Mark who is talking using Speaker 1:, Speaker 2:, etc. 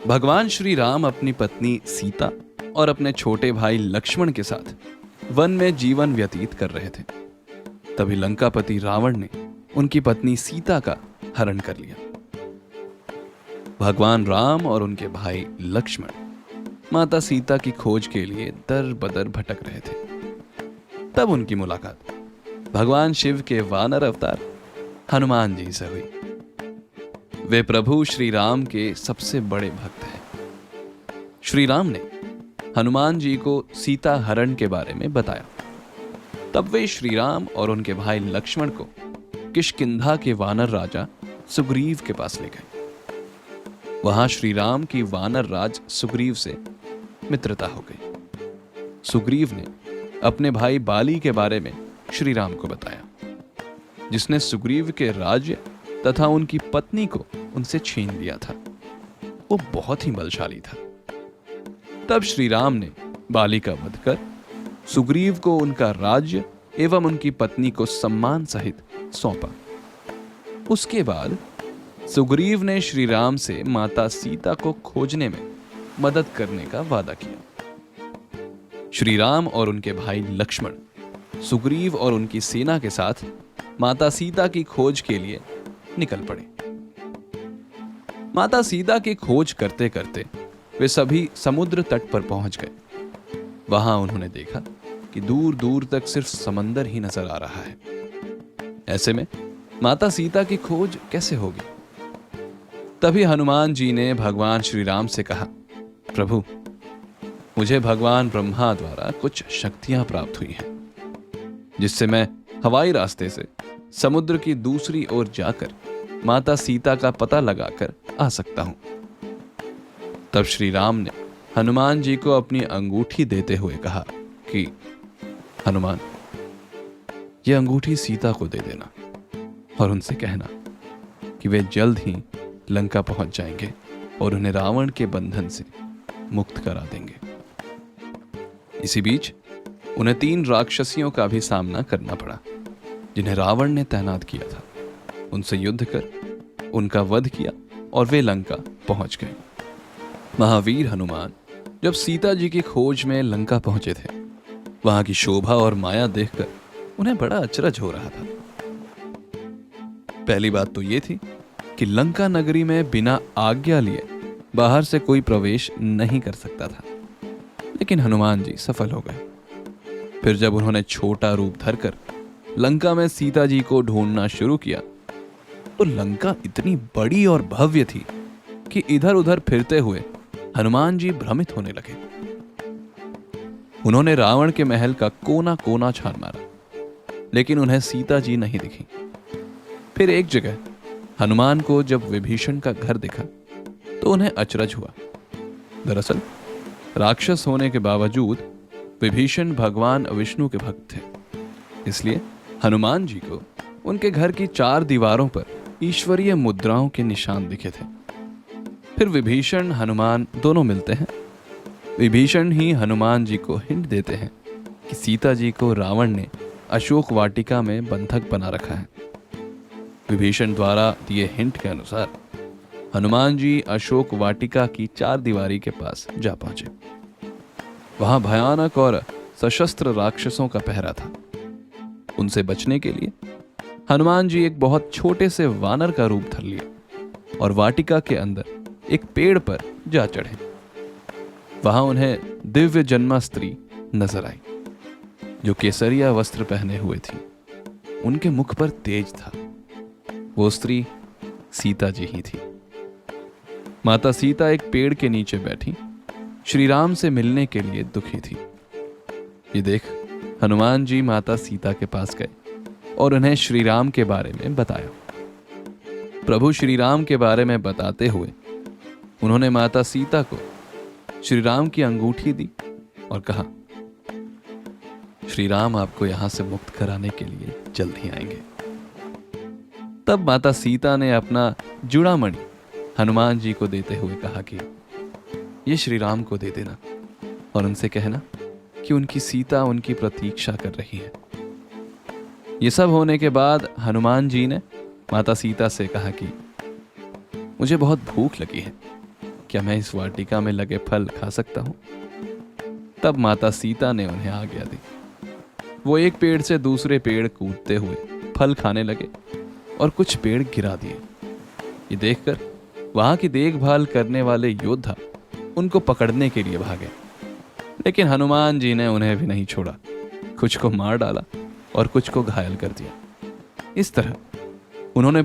Speaker 1: भगवान श्री राम अपनी पत्नी सीता और अपने छोटे भाई लक्ष्मण के साथ वन में जीवन व्यतीत कर रहे थे। तभी लंकापति रावण ने उनकी पत्नी सीता का हरण कर लिया। भगवान राम और उनके भाई लक्ष्मण माता सीता की खोज के लिए दर बदर भटक रहे थे। तब उनकी मुलाकात भगवान शिव के वानर अवतार हनुमान जी से हुई। वे प्रभु श्री राम के सबसे बड़े भक्त हैं। श्री राम ने हनुमान जी को सीता हरण के बारे में बताया। तब वे श्री राम और उनके भाई लक्ष्मण को किष्किंधा के वानर राजा सुग्रीव के पास ले गए। वहां श्री राम की वानर राज सुग्रीव से मित्रता हो गई। सुग्रीव ने अपने भाई बाली के बारे में श्री राम को बताया, जिसने सुग्रीव के राज्य तथा उनकी पत्नी को उनसे छीन लिया था। वो बहुत ही बलशाली था। तब श्री राम ने बाली का वध कर सुग्रीव को उनका राज्य एवं उनकी पत्नी को सम्मान सहित सौंपा। उसके बाद सुग्रीव ने श्री राम से माता सीता को खोजने में मदद करने का वादा किया। श्री राम और उनके भाई लक्ष्मण सुग्रीव और उनकी सेना के साथ माता सीता की खोज के लिए निकल पड़े। माता सीता की खोज करते करते वे सभी समुद्र तट पर पहुंच गए। वहां उन्होंने देखा कि दूर दूर तक सिर्फ समंदर ही नजर आ रहा है। ऐसे में माता सीता की खोज कैसे होगी? तभी हनुमान जी ने भगवान श्री राम से कहा, प्रभु, मुझे भगवान ब्रह्मा द्वारा कुछ शक्तियां प्राप्त हुई हैं, जिससे मैं हवाई रास्ते से समुद्र की दूसरी ओर जाकर माता सीता का पता लगाकर आ सकता हूं। तब श्री राम ने हनुमान जी को अपनी अंगूठी देते हुए कहा कि हनुमान, यह अंगूठी सीता को दे देना और उनसे कहना कि वे जल्द ही लंका पहुंच जाएंगे और उन्हें रावण के बंधन से मुक्त करा देंगे। इसी बीच उन्हें 3 राक्षसियों का भी सामना करना पड़ा, जिन्हें रावण ने तैनात किया था। उनसे युद्ध कर उनका वध किया और वे लंका पहुंच गए। महावीर हनुमान जब सीता जी की खोज में लंका पहुंचे थे, वहां की शोभा और माया देखकर उन्हें बड़ा अचरज हो रहा था। पहली बात तो यह थी कि लंका नगरी में बिना आज्ञा लिए बाहर से कोई प्रवेश नहीं कर सकता था, लेकिन हनुमान जी सफल हो गए। फिर जब उन्होंने छोटा रूप धरकर लंका में सीता जी को ढूंढना शुरू किया, तो लंका इतनी बड़ी और भव्य थी कि इधर उधर फिरते हुए हनुमान जी भ्रमित होने लगे। उन्होंने रावण के महल का कोना कोना छान मारा, लेकिन उन्हें सीता जी नहीं दिखी। फिर एक जगह हनुमान को जब विभीषण का घर दिखा तो उन्हें अचरज हुआ। दरअसल राक्षस होने के बावजूद विभीषण भगवान विष्णु के भक्त थे, इसलिए हनुमान जी को उनके घर की 4 दीवारों पर ईश्वरीय मुद्राओं के निशान दिखे थे। फिर विभीषण हनुमान दोनों मिलते हैं। विभीषण ही हनुमान जी को हिंट देते हैं कि सीता जी को रावण ने अशोक वाटिका में बंधक बना रखा है। विभीषण द्वारा दिए हिंट के अनुसार हनुमान जी अशोक वाटिका की 4 दीवारी के पास जा पहुंचे। वहां भयानक और सशस्त्र राक्षसों का पहरा था। उनसे बचने के लिए हनुमान जी एक बहुत छोटे से वानर का रूप धर लिए और वाटिका के अंदर एक पेड़ पर जा चढ़े। वहां उन्हें दिव्य जन्मा स्त्री नजर आई, जो केसरिया वस्त्र पहने हुए थी। उनके मुख पर तेज था। वो स्त्री सीता जी ही थी। माता सीता एक पेड़ के नीचे बैठी श्री राम से मिलने के लिए दुखी थी। ये देख हनुमान जी माता सीता के पास गए और उन्हें श्री राम के बारे में बताया। प्रभु श्री राम के बारे में बताते हुए उन्होंने माता सीता को श्री राम की अंगूठी दी और कहा, श्री राम आपको यहां से मुक्त कराने के लिए जल्द ही आएंगे। तब माता सीता ने अपना जुड़ामणि हनुमान जी को देते हुए कहा कि ये श्री राम को दे देना और उनसे कहना कि उनकी सीता उनकी प्रतीक्षा कर रही है। ये सब होने के बाद हनुमान जी ने माता सीता से कहा कि मुझे बहुत भूख लगी है, क्या मैं इस वाटिका में लगे फल खा सकता हूं? तब माता सीता ने उन्हें आज्ञा दी। वो एक पेड़ से दूसरे पेड़ कूदते हुए फल खाने लगे और कुछ पेड़ गिरा दिए। ये देखकर वहां की देखभाल करने वाले योद्धा उनको पकड़ने के लिए भागे, लेकिन हनुमान जी ने उन्हें भी नहीं छोड़ा। कुछ को मार डाला और कुछ को घायल कर दिया। इस तरह उन्होंने